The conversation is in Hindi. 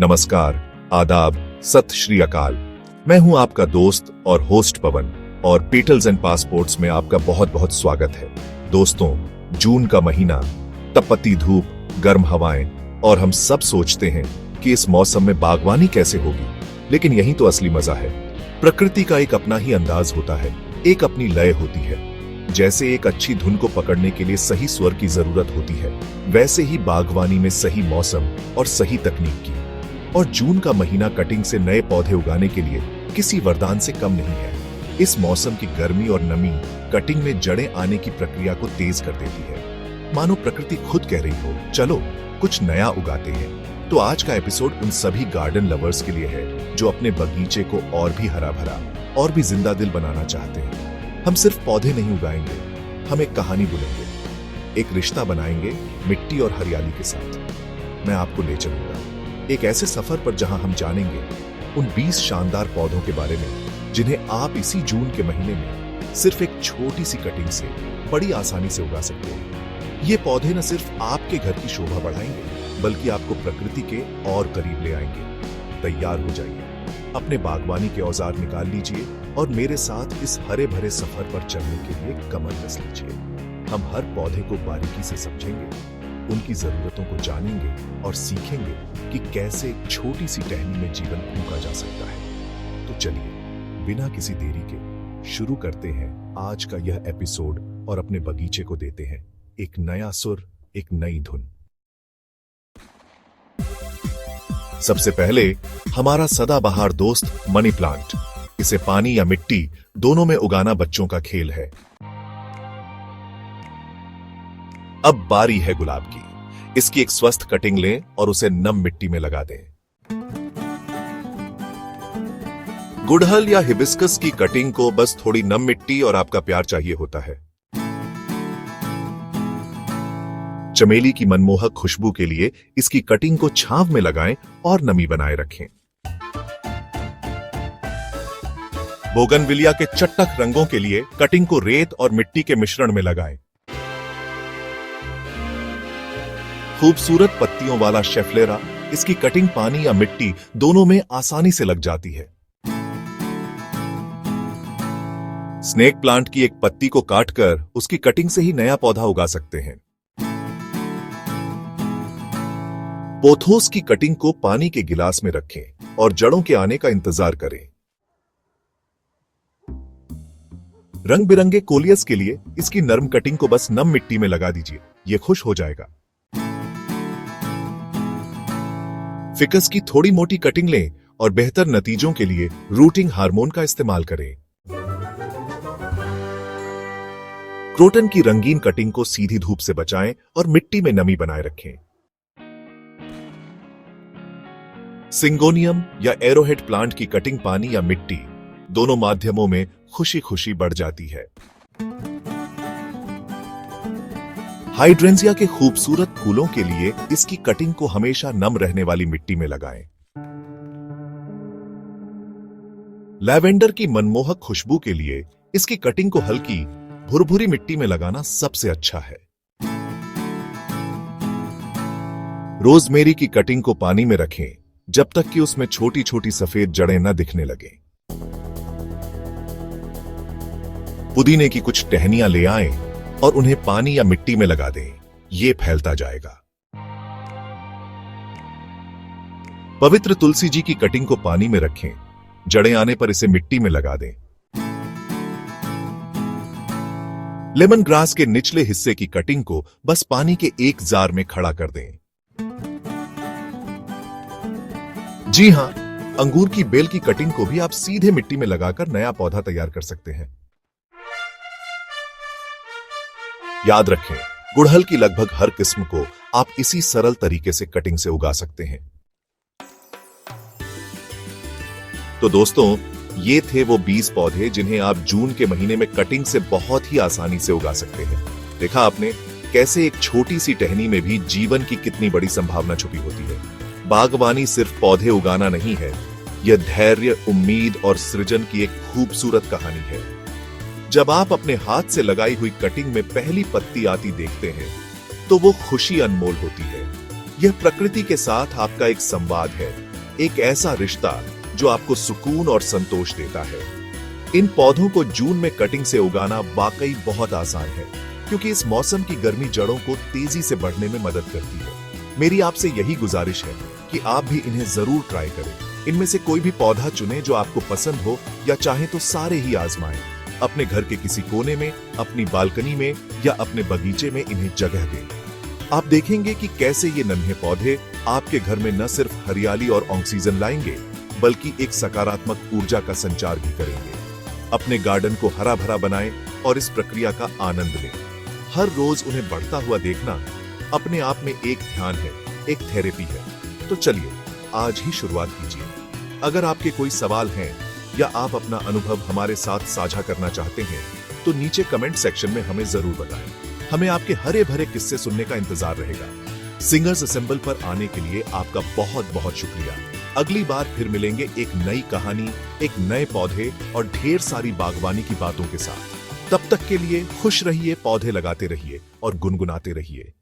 नमस्कार, आदाब, सत श्री अकाल। मैं हूं आपका दोस्त और होस्ट पवन और पेटल्स एंड पासपोर्ट्स में आपका बहुत बहुत स्वागत है। दोस्तों, जून का महीना, तपती धूप, गर्म हवाएं और हम सब सोचते हैं कि इस मौसम में बागवानी कैसे होगी, लेकिन यही तो असली मजा है। प्रकृति का एक अपना ही अंदाज होता है, एक अपनी लय होती है। जैसे एक अच्छी धुन को पकड़ने के लिए सही स्वर की जरूरत होती है, वैसे ही बागवानी में सही मौसम और सही तकनीक की। और जून का महीना कटिंग से नए पौधे उगाने के लिए किसी वरदान से कम नहीं है। इस मौसम की गर्मी और नमी कटिंग में जड़ें आने की प्रक्रिया को तेज कर देती है। मानो प्रकृति खुद कह रही हो, चलो कुछ नया उगाते हैं। तो आज का एपिसोड उन सभी गार्डन लवर्स के लिए है जो अपने बगीचे को और भी हरा भरा और भी जिंदा दिल बनाना चाहते हैं। हम सिर्फ पौधे नहीं उगाएंगे, हम एक कहानी बुनेंगे, एक रिश्ता बनाएंगे मिट्टी और हरियाली के साथ। मैं आपको ले चलूंगा एक ऐसे सफर पर जहां हम जानेंगे उन 20 शानदार पौधों के बारे में जिन्हें आप इसी जून के महीने में सिर्फ एक छोटी सी कटिंग से बड़ी आसानी से उगा सकते हैं। ये पौधे न सिर्फ आपके घर की शोभा बढ़ाएंगे, बल्कि आपको प्रकृति के और करीब ले आएंगे। तैयार हो जाइए, अपने बागवानी के औजार निकाल लीजिए और मेरे साथ इस हरे भरे सफर पर चलने के लिए कमर कस लीजिए। हम हर पौधे को बारीकी से समझेंगे, उनकी जरूरतों को जानेंगे और सीखेंगे कि कैसे एक छोटी सी टहनी में जीवन फूंका जा सकता है। तो चलिए बिना किसी देरी के शुरू करते हैं आज का यह एपिसोड और अपने बगीचे को देते हैं एक नया सुर, एक नई धुन। सबसे पहले हमारा सदाबहार दोस्त मनी प्लांट। इसे पानी या मिट्टी दोनों में उगाना बच्चों का खेल है। अब बारी है गुलाब की। इसकी एक स्वस्थ कटिंग लें और उसे नम मिट्टी में लगा दें। गुड़हल या हिबिस्कस की कटिंग को बस थोड़ी नम मिट्टी और आपका प्यार चाहिए होता है। चमेली की मनमोहक खुशबू के लिए इसकी कटिंग को छांव में लगाएं और नमी बनाए रखें। बोगनविलिया के चटक रंगों के लिए कटिंग को रेत और मिट्टी के मिश्रण में लगाएं। खूबसूरत पत्तियों वाला शेफलेरा, इसकी कटिंग पानी या मिट्टी दोनों में आसानी से लग जाती है। स्नेक प्लांट की एक पत्ती को काटकर उसकी कटिंग से ही नया पौधा उगा सकते हैं। पोथोस की कटिंग को पानी के गिलास में रखें और जड़ों के आने का इंतजार करें। रंग बिरंगे कोलियस के लिए इसकी नरम कटिंग को बस नम मिट्टी में लगा दीजिए, यह खुश हो जाएगा। फिकस की थोड़ी मोटी कटिंग लें और बेहतर नतीजों के लिए रूटिंग हार्मोन का इस्तेमाल करें। क्रोटन की रंगीन कटिंग को सीधी धूप से बचाएं और मिट्टी में नमी बनाए रखें। सिंगोनियम या एरोहेड प्लांट की कटिंग पानी या मिट्टी दोनों माध्यमों में खुशी खुशी बढ़ जाती है। हाइड्रेंजिया के खूबसूरत फूलों के लिए इसकी कटिंग को हमेशा नम रहने वाली मिट्टी में लगाएं। लैवेंडर की मनमोहक खुशबू के लिए इसकी कटिंग को हल्की भुरभुरी मिट्टी में लगाना सबसे अच्छा है। रोजमेरी की कटिंग को पानी में रखें जब तक कि उसमें छोटी छोटी सफेद जड़ें न दिखने लगें। पुदीने की कुछ टहनियां ले आएं और उन्हें पानी या मिट्टी में लगा दें, ये फैलता जाएगा। पवित्र तुलसी जी की कटिंग को पानी में रखें, जड़ें आने पर इसे मिट्टी में लगा दें। लेमन ग्रास के निचले हिस्से की कटिंग को बस पानी के एक जार में खड़ा कर दें। जी हां, अंगूर की बेल की कटिंग को भी आप सीधे मिट्टी में लगाकर नया पौधा तैयार कर सकते हैं। याद रखें, गुड़हल की लगभग हर किस्म को आप इसी सरल तरीके से कटिंग से उगा सकते हैं। तो दोस्तों, ये थे वो 20 पौधे जिन्हें आप जून के महीने में कटिंग से बहुत ही आसानी से उगा सकते हैं। देखा आपने कैसे एक छोटी सी टहनी में भी जीवन की कितनी बड़ी संभावना छुपी होती है। बागवानी सिर्फ पौधे उगाना नहीं है, यह धैर्य, उम्मीद और सृजन की एक खूबसूरत कहानी है। जब आप अपने हाथ से लगाई हुई कटिंग में पहली पत्ती आती देखते हैं, तो वो खुशी अनमोल होती है। यह प्रकृति के साथ आपका एक संवाद है एक ऐसा रिश्ता जो आपको सुकून और संतोष देता है। इन पौधों को जून में कटिंग से उगाना वाकई बहुत आसान है, क्योंकि इस मौसम की गर्मी जड़ों को तेजी से बढ़ने में मदद करती है। मेरी आपसे यही गुजारिश है कि आप भी इन्हें जरूर ट्राई करें। इनमें से कोई भी पौधा चुनें जो आपको पसंद हो, या चाहे तो सारे ही आजमाएं। अपने घर के किसी कोने में, अपनी बालकनी में या अपने बगीचे में इन्हें जगह दें। आप देखेंगे कि कैसे ये नन्हे पौधे आपके घर में न सिर्फ हरियाली और ऑक्सीजन लाएंगे, बल्कि एक सकारात्मक ऊर्जा का संचार भी करेंगे। अपने गार्डन को हरा भरा बनाएं और इस प्रक्रिया का आनंद लें। हर रोज उन्हें बढ़ता हुआ देखना अपने आप में एक ध्यान है, एक थेरेपी है। तो चलिए आज ही शुरुआत कीजिए। अगर आपके कोई सवाल हैं या आप अपना अनुभव हमारे साथ साझा करना चाहते हैं, तो नीचे कमेंट सेक्शन में हमें जरूर बताएं। हमें आपके हरे भरे किस्से सुनने का इंतजार रहेगा। सिंगर्स असेंबल पर आने के लिए आपका बहुत बहुत शुक्रिया। अगली बार फिर मिलेंगे एक नई कहानी, एक नए पौधे और ढेर सारी बागवानी की बातों के साथ। तब तक के लिए खुश रहिए, पौधे लगाते रहिए और गुनगुनाते रहिए।